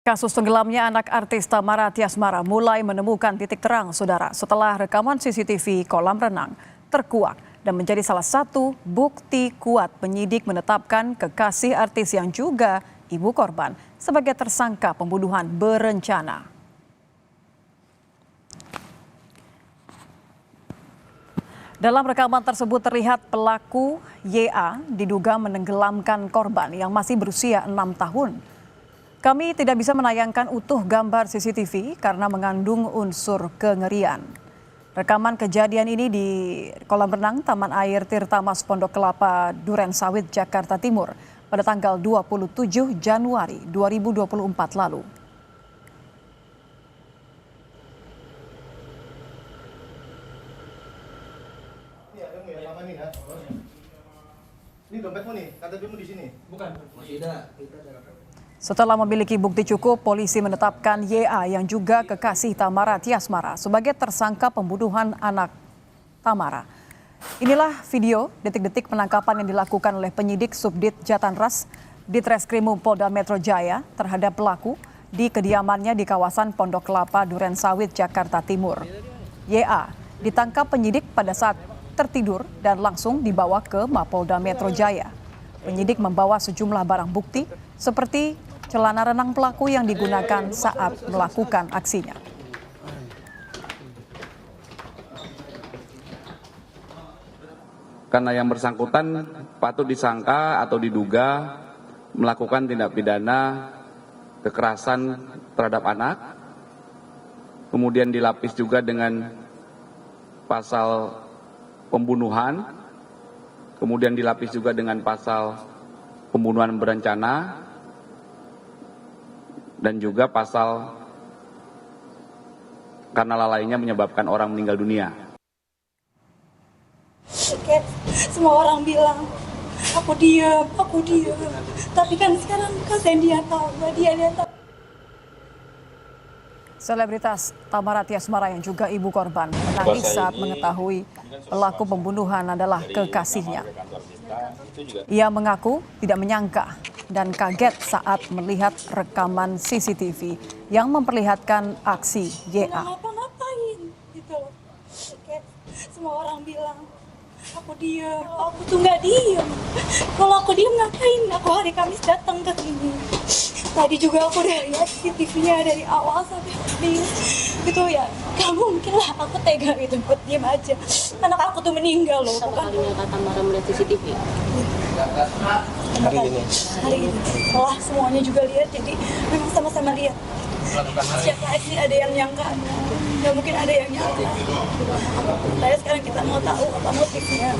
Kasus tenggelamnya anak artis Tamara Tiasmara mulai menemukan titik terang, saudara, setelah rekaman CCTV kolam renang terkuak dan menjadi salah satu bukti kuat penyidik menetapkan kekasih artis yang juga ibu korban sebagai tersangka pembunuhan berencana. Dalam rekaman tersebut terlihat pelaku YA diduga menenggelamkan korban yang masih berusia 6 tahun. Kami tidak bisa menayangkan utuh gambar CCTV karena mengandung unsur kengerian. Rekaman kejadian ini di kolam renang Taman Air Tirtamas Pondok Kelapa, Duren Sawit, Jakarta Timur pada tanggal 27 Januari 2024 lalu. Ini dompetmu nih, KTP-mu di sini. Bukan. Tidak. Setelah memiliki bukti cukup, polisi menetapkan YA yang juga kekasih Tamara Tiasmara sebagai tersangka pembunuhan anak Tamara. Inilah video detik-detik penangkapan yang dilakukan oleh penyidik Subdit Jatanras Ditreskrimum Polda Metro Jaya terhadap pelaku di kediamannya di kawasan Pondok Kelapa, Duren Sawit, Jakarta Timur. YA ditangkap penyidik pada saat tertidur dan langsung dibawa ke Mapolda Metro Jaya. Penyidik membawa sejumlah barang bukti seperti celana renang pelaku yang digunakan saat melakukan aksinya. Karena yang bersangkutan patut disangka atau diduga melakukan tindak pidana kekerasan terhadap anak, kemudian dilapis juga dengan pasal pembunuhan, kemudian dilapis juga dengan pasal pembunuhan berencana, dan juga pasal karena lalainya menyebabkan orang meninggal dunia. Semua orang bilang aku diam. Tapi kan sekarang kasihan dia tahu, dia tahu. Selebritas Tamara Tiasmara yang juga ibu korban menangis saat mengetahui pelaku pembunuhan adalah kekasihnya. Ia mengaku tidak menyangka dan kaget saat melihat rekaman CCTV yang memperlihatkan aksi YA. Ngapa-ngapain gitu. Semua orang bilang aku diam, aku tuh nggak diam. Kalau aku diam ngapain? Aku hari Kamis datang ke sini. Tadi juga aku udah lihat CCTV-nya dari awal sampai habis. Gitu ya, gak mungkin lah aku tega gitu buat diam aja. Anak aku tuh meninggal loh. Satu kalinya kata Tamara melihat CCTV. Hari ini. Setelah semuanya juga lihat, jadi memang sama-sama lihat. Siapa sih ada yang nyangka? Gak mungkin ada yang nyangka. Saya sekarang kita mau tahu apa motifnya.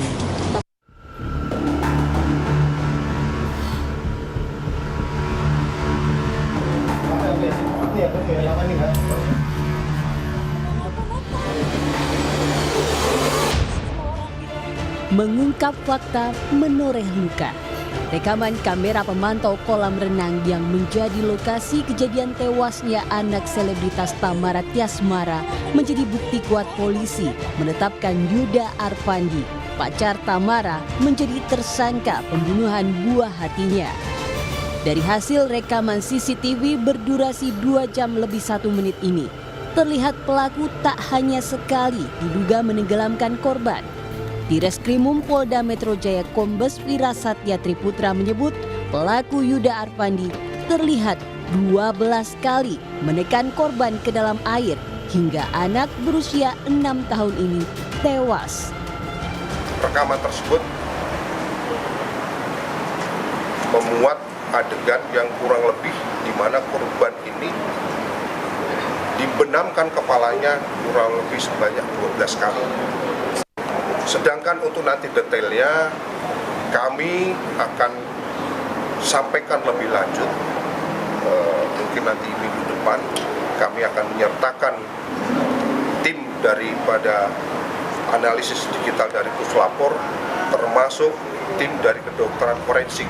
Mengungkap fakta menoreh luka. Rekaman kamera pemantau kolam renang yang menjadi lokasi kejadian tewasnya anak selebritas Tamara Tiasmara menjadi bukti kuat polisi menetapkan Yuda Arpandi, pacar Tamara, menjadi tersangka pembunuhan buah hatinya. Dari hasil rekaman CCTV berdurasi 2 jam lebih 1 menit ini, terlihat pelaku tak hanya sekali diduga menenggelamkan korban. Direskrimum Polda Metro Jaya Kombes Wira Satya Triputra menyebut pelaku Yuda Arpandi terlihat 12 kali menekan korban ke dalam air hingga anak berusia 6 tahun ini tewas. Rekaman tersebut memuat adegan yang kurang lebih di mana korban ini dibenamkan kepalanya kurang lebih sebanyak 12 kali. Sedangkan untuk nanti detailnya kami akan sampaikan lebih lanjut, mungkin nanti minggu depan kami akan menyertakan tim daripada analisis digital dari Puslapor termasuk tim dari kedokteran forensik.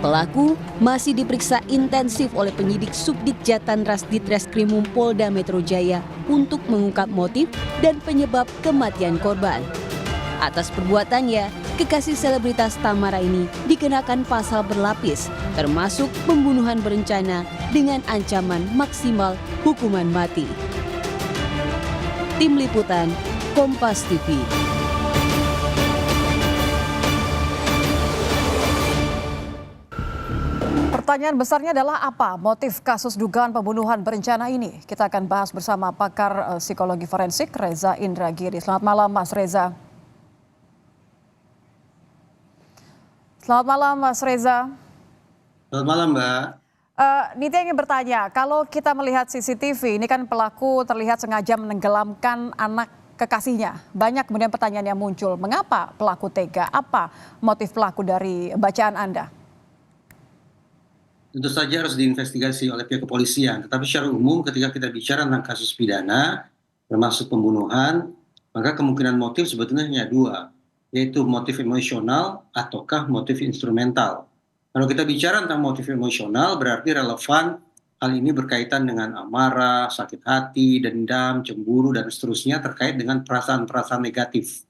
Pelaku masih diperiksa intensif oleh penyidik Subdit Jatanras Ditreskrimum Polda Metro Jaya untuk mengungkap motif dan penyebab kematian korban. Atas perbuatannya, kekasih selebritas Tamara ini dikenakan pasal berlapis, termasuk pembunuhan berencana dengan ancaman maksimal hukuman mati. Tim Liputan, Kompas TV. Pertanyaan besarnya adalah apa motif kasus dugaan pembunuhan berencana ini? Kita akan bahas bersama pakar psikologi forensik Reza Indragiri. Selamat malam Mas Reza. Selamat malam Mas Reza. Selamat malam Mbak. Nitya ingin bertanya, kalau kita melihat CCTV, ini kan pelaku terlihat sengaja menenggelamkan anak kekasihnya. Banyak kemudian pertanyaan yang muncul, mengapa pelaku tega? Apa motif pelaku dari bacaan Anda? Tentu saja harus diinvestigasi oleh pihak kepolisian. Tetapi secara umum ketika kita bicara tentang kasus pidana, termasuk pembunuhan, maka kemungkinan motif sebetulnya hanya dua, yaitu motif emosional ataukah motif instrumental. Kalau kita bicara tentang motif emosional, berarti relevan hal ini berkaitan dengan amarah, sakit hati, dendam, cemburu, dan seterusnya terkait dengan perasaan-perasaan negatif.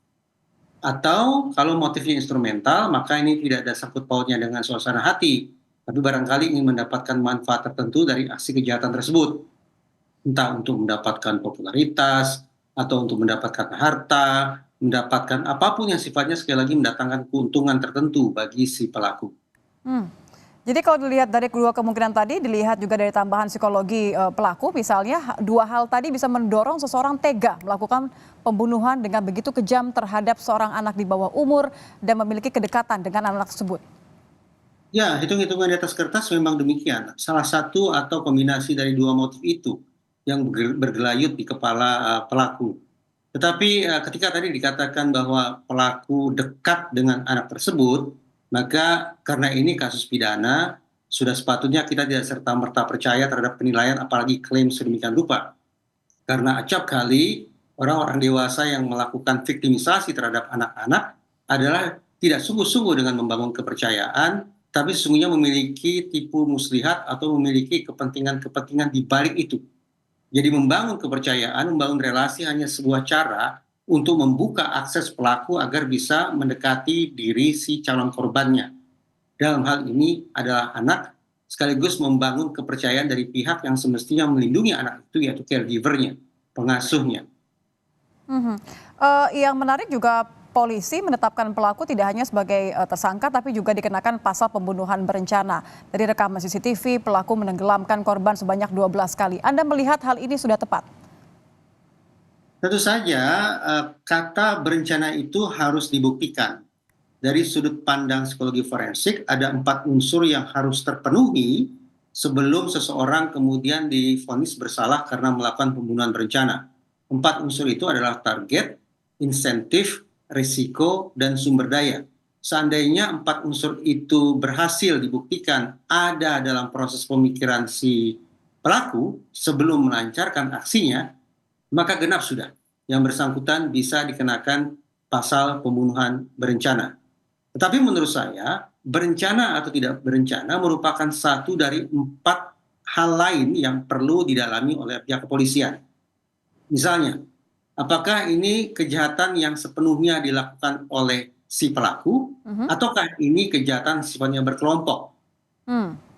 Atau kalau motifnya instrumental, maka ini tidak ada sangkut pautnya dengan suasana hati, tapi barangkali ingin mendapatkan manfaat tertentu dari aksi kejahatan tersebut. Entah untuk mendapatkan popularitas, atau untuk mendapatkan harta, mendapatkan apapun yang sifatnya sekali lagi mendatangkan keuntungan tertentu bagi si pelaku. Jadi kalau dilihat dari kedua kemungkinan tadi, dilihat juga dari tambahan psikologi pelaku, misalnya dua hal tadi bisa mendorong seseorang tega melakukan pembunuhan dengan begitu kejam terhadap seorang anak di bawah umur dan memiliki kedekatan dengan anak tersebut. Ya, hitung-hitungan di atas kertas memang demikian. Salah satu atau kombinasi dari dua motif itu yang bergelayut di kepala pelaku. Tetapi ketika tadi dikatakan bahwa pelaku dekat dengan anak tersebut, maka karena ini kasus pidana, sudah sepatutnya kita tidak serta-merta percaya terhadap penilaian apalagi klaim sedemikian rupa. Karena acap kali orang-orang dewasa yang melakukan viktimisasi terhadap anak-anak adalah tidak sungguh-sungguh dengan membangun kepercayaan, tapi sesungguhnya memiliki tipu muslihat atau memiliki kepentingan-kepentingan di balik itu. Jadi membangun kepercayaan, membangun relasi hanya sebuah cara untuk membuka akses pelaku agar bisa mendekati diri si calon korbannya. Dalam hal ini adalah anak, sekaligus membangun kepercayaan dari pihak yang semestinya melindungi anak itu, yaitu caregiver-nya, pengasuhnya. Yang menarik juga polisi menetapkan pelaku tidak hanya sebagai tersangka tapi juga dikenakan pasal pembunuhan berencana. Dari rekaman CCTV, pelaku menenggelamkan korban sebanyak 12 kali. Anda melihat hal ini sudah tepat? Tentu saja kata berencana itu harus dibuktikan. Dari sudut pandang psikologi forensik ada 4 unsur yang harus terpenuhi sebelum seseorang kemudian divonis bersalah karena melakukan pembunuhan berencana. 4 unsur itu adalah target, insentif, risiko, dan sumber daya. Seandainya 4 unsur itu berhasil dibuktikan ada dalam proses pemikiran si pelaku sebelum melancarkan aksinya, maka genap sudah. Yang bersangkutan bisa dikenakan pasal pembunuhan berencana. Tetapi menurut saya, berencana atau tidak berencana merupakan satu dari 4 hal lain yang perlu didalami oleh pihak kepolisian. Misalnya, apakah ini kejahatan yang sepenuhnya dilakukan oleh si pelaku, ataukah ini kejahatan sifatnya berkelompok?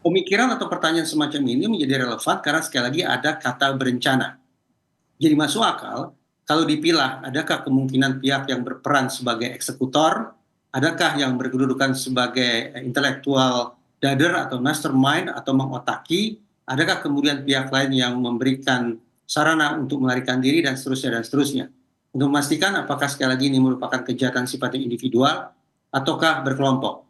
Pemikiran atau pertanyaan semacam ini menjadi relevan karena sekali lagi ada kata berencana. Jadi masuk akal kalau dipilah, adakah kemungkinan pihak yang berperan sebagai eksekutor, adakah yang berkedudukan sebagai intelektual dader atau mastermind atau mengotaki, adakah kemudian pihak lain yang memberikan sarana untuk melarikan diri dan seterusnya. Untuk memastikan apakah sekali lagi ini merupakan kejahatan sifatnya individual ataukah berkelompok.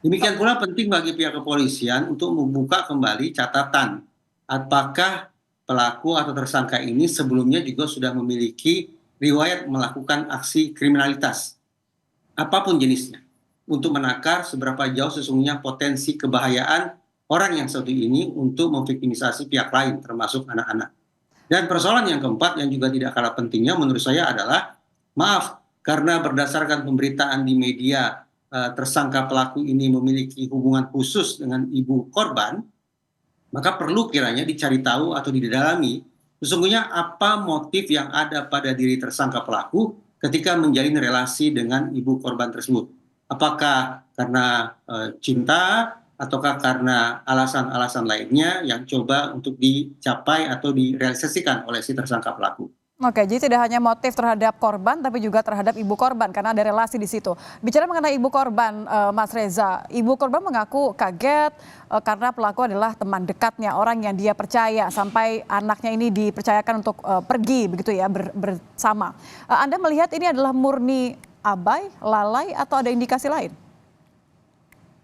Demikian pula penting bagi pihak kepolisian untuk membuka kembali catatan apakah pelaku atau tersangka ini sebelumnya juga sudah memiliki riwayat melakukan aksi kriminalitas apapun jenisnya untuk menakar seberapa jauh sesungguhnya potensi kebahayaan orang yang satu ini untuk memviktimisasi pihak lain termasuk anak-anak. Dan persoalan yang keempat yang juga tidak kalah pentingnya menurut saya adalah, maaf, karena berdasarkan pemberitaan di media tersangka pelaku ini memiliki hubungan khusus dengan ibu korban, maka perlu kiranya dicari tahu atau didalami sesungguhnya apa motif yang ada pada diri tersangka pelaku ketika menjalin relasi dengan ibu korban tersebut. Apakah karena cinta, ataukah karena alasan-alasan lainnya yang coba untuk dicapai atau direalisasikan oleh si tersangka pelaku. Oke, jadi tidak hanya motif terhadap korban, tapi juga terhadap ibu korban karena ada relasi di situ. Bicara mengenai ibu korban, Mas Reza, ibu korban mengaku kaget karena pelaku adalah teman dekatnya, orang yang dia percaya sampai anaknya ini dipercayakan untuk pergi begitu ya bersama. Anda melihat ini adalah murni abai, lalai, atau ada indikasi lain?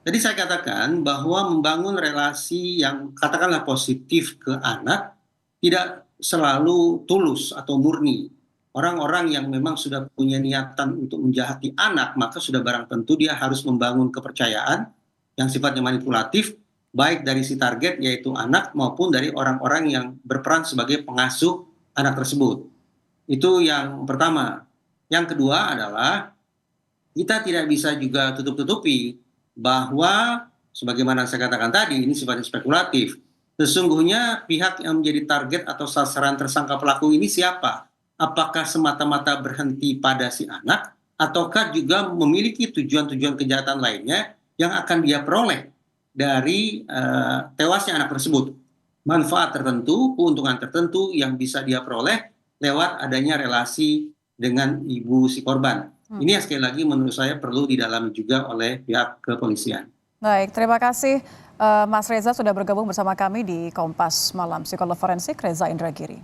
Jadi saya katakan bahwa membangun relasi yang katakanlah positif ke anak tidak selalu tulus atau murni. Orang-orang yang memang sudah punya niatan untuk menjahati anak, maka sudah barang tentu dia harus membangun kepercayaan yang sifatnya manipulatif, baik dari si target yaitu anak maupun dari orang-orang yang berperan sebagai pengasuh anak tersebut. Itu yang pertama. Yang kedua adalah kita tidak bisa juga tutup-tutupi bahwa sebagaimana saya katakan tadi, ini sifatnya spekulatif. Sesungguhnya pihak yang menjadi target atau sasaran tersangka pelaku ini siapa? Apakah semata-mata berhenti pada si anak ataukah juga memiliki tujuan-tujuan kejahatan lainnya yang akan dia peroleh dari tewasnya anak tersebut? Manfaat tertentu, keuntungan tertentu yang bisa dia peroleh lewat adanya relasi dengan ibu si korban. Ini yang sekali lagi menurut saya perlu didalami juga oleh pihak kepolisian. Baik, terima kasih Mas Reza sudah bergabung bersama kami di Kompas Malam. Psikolog forensik Reza Indragiri.